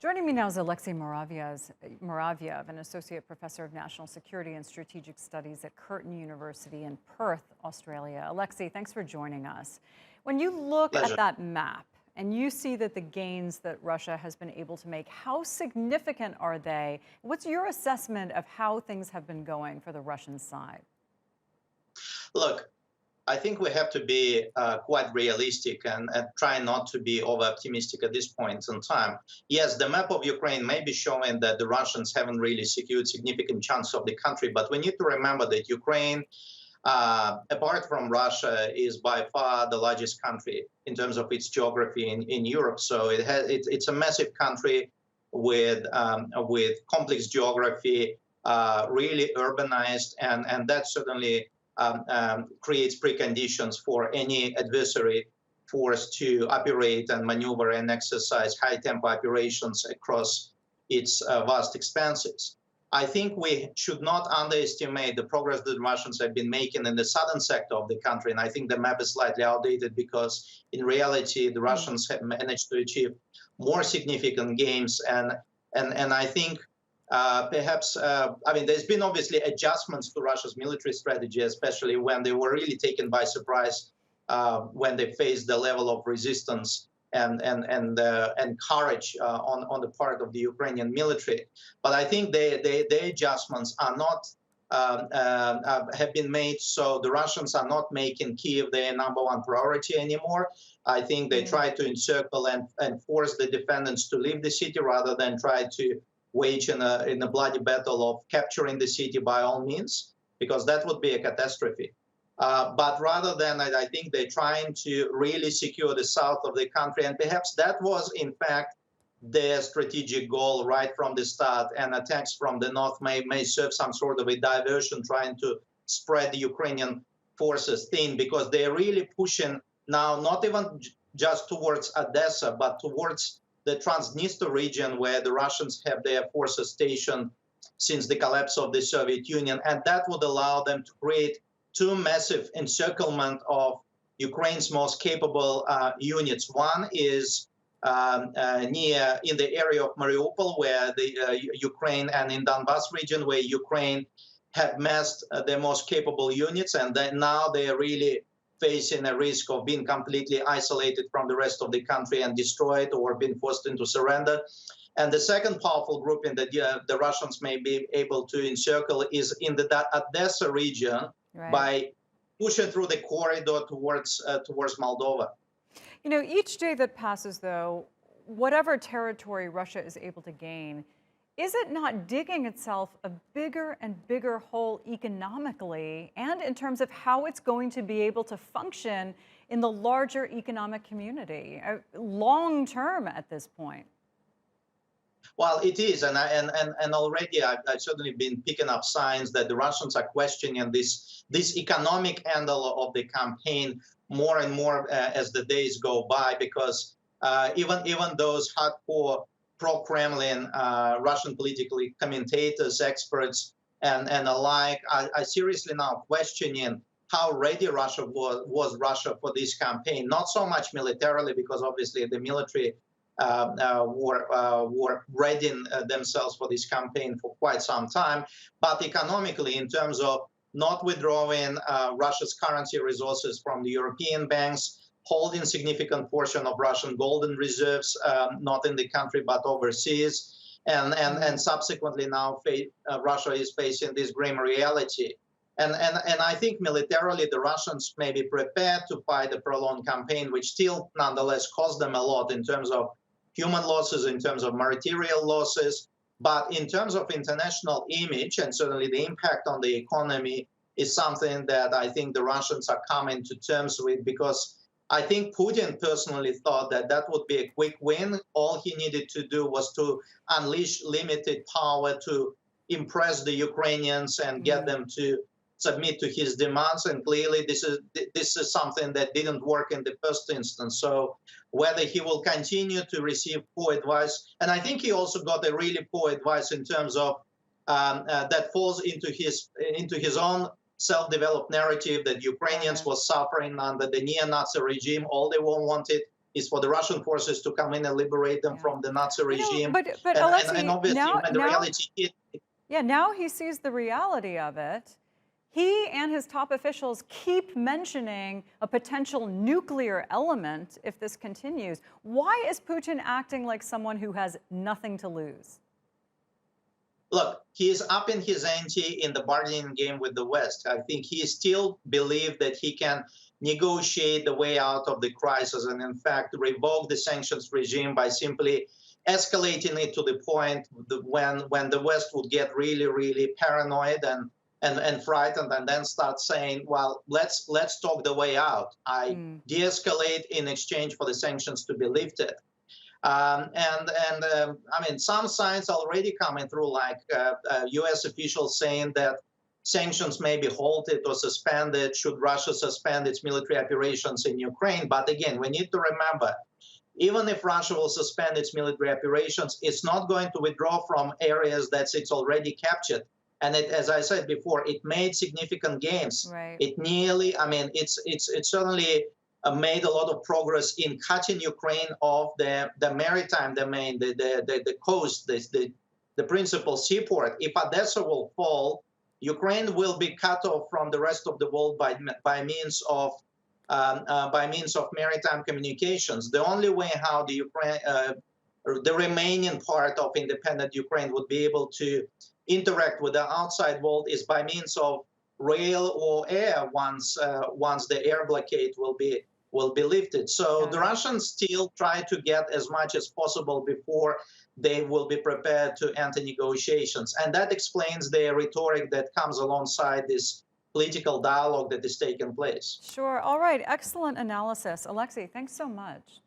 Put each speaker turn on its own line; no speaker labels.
Joining me now is Alexey Muraviev, an associate professor of national security and strategic studies at Curtin University in Perth, Australia. Alexey, thanks for joining us. When you look
Pleasure.
at that map and you see that the gains that Russia has been able to make, how significant are they? What's your assessment of how things have been going for the Russian side?
Look, I think we have to be quite realistic and try not to be over-optimistic at this point in time. Yes, the map of Ukraine may be showing that the Russians haven't really secured significant chunks of the country, but we need to remember that Ukraine, apart from Russia, is by far the largest country in terms of its geography in Europe. So it's a massive country with complex geography, really urbanized, and that certainly creates preconditions for any adversary force to operate and maneuver and exercise high-tempo operations across its vast expanses. I think we should not underestimate the progress that the Russians have been making in the southern sector of the country, and I think the map is slightly outdated because, in reality, the Russians have managed to achieve more significant gains, and I think perhaps, I mean, there's been obviously adjustments to Russia's military strategy, especially when they were really taken by surprise when they faced the level of resistance and courage on the part of the Ukrainian military. But I think the adjustments are not have been made, so the Russians are not making Kyiv their #1 priority anymore. I think they try to encircle and force the defendants to leave the city rather than try to wage in a bloody battle of capturing the city by all means, because that would be a catastrophe. But rather than, I think they're trying to really secure the south of the country, and perhaps that was, in fact, their strategic goal right from the start, and attacks from the north may serve some sort of a diversion, trying to spread the Ukrainian forces thin, because they're really pushing now, not even just towards Odessa, but towards the Transnistria region, where the Russians have their forces stationed since the collapse of the Soviet Union. And that would allow them to create two massive encirclement of Ukraine's most capable units. One is near in the area of Mariupol, where the Ukraine, and in Donbas region, where Ukraine have massed their most capable units, and then now they are really facing a risk of being completely isolated from the rest of the country and destroyed or being forced into surrender. And the second powerful group in the Russians may be able to encircle is in the Odessa region, right, by pushing through the corridor towards Moldova.
You know, each day that passes, though, whatever territory Russia is able to gain, is it not digging itself a bigger and bigger hole economically and in terms of how it's going to be able to function in the larger economic community long term at this point?
Well, it is, and already I've certainly been picking up signs that the Russians are questioning this economic angle of the campaign more and more as the days go by, because even those hardcore pro-Kremlin Russian political commentators, experts, and alike are seriously now questioning how ready Russia was for this campaign. Not so much militarily, because obviously the military were readying themselves for this campaign for quite some time, but economically, in terms of not withdrawing Russia's currency resources from the European banks, holding significant portion of Russian golden reserves, not in the country but overseas, and subsequently now Russia is facing this grim reality. And I think militarily the Russians may be prepared to fight a prolonged campaign, which still nonetheless cost them a lot in terms of human losses, in terms of material losses, but in terms of international image and certainly the impact on the economy is something that I think the Russians are coming to terms with, because I think Putin personally thought that that would be a quick win. All he needed to do was to unleash limited power to impress the Ukrainians and get them to submit to his demands. And clearly this is something that didn't work in the first instance. So whether he will continue to receive poor advice, and I think he also got a really poor advice in terms of that falls into his own self-developed narrative that Ukrainians were suffering under the neo-Nazi regime. All they wanted is for the Russian forces to come in and liberate them from the Nazi regime.
But Alexey,
and obviously, when the reality hit,
now he sees the reality of it. He and his top officials keep mentioning a potential nuclear element if this continues. Why is Putin acting like someone who has nothing to lose?
look, he is up in his ante in the bargaining game with the West. I think he still believes that he can negotiate the way out of the crisis and, in fact, revoke the sanctions regime by simply escalating it to the point when the West would get really, really paranoid and frightened, and then start saying, well, let's talk the way out. I de-escalate in exchange for the sanctions to be lifted. I mean, some signs already coming through, like U.S. officials saying that sanctions may be halted or suspended should Russia suspend its military operations in Ukraine. But again, we need to remember, even if Russia will suspend its military operations, it's not going to withdraw from areas that it's already captured. And as I said before, it made significant gains.
Right.
It nearly, I mean, it's certainly made a lot of progress in cutting Ukraine off the maritime domain, the coast, the principal seaport. If Odessa will fall, Ukraine will be cut off from the rest of the world by means of maritime communications. The only way how the remaining part of independent Ukraine would be able to interact with the outside world is by means of rail or air once the air blockade will be lifted. So the Russians still try to get as much as possible before they will be prepared to enter negotiations. And that explains the rhetoric that comes alongside this political dialogue that is taking place.
Sure. All right. Excellent analysis. Alexey, thanks so much.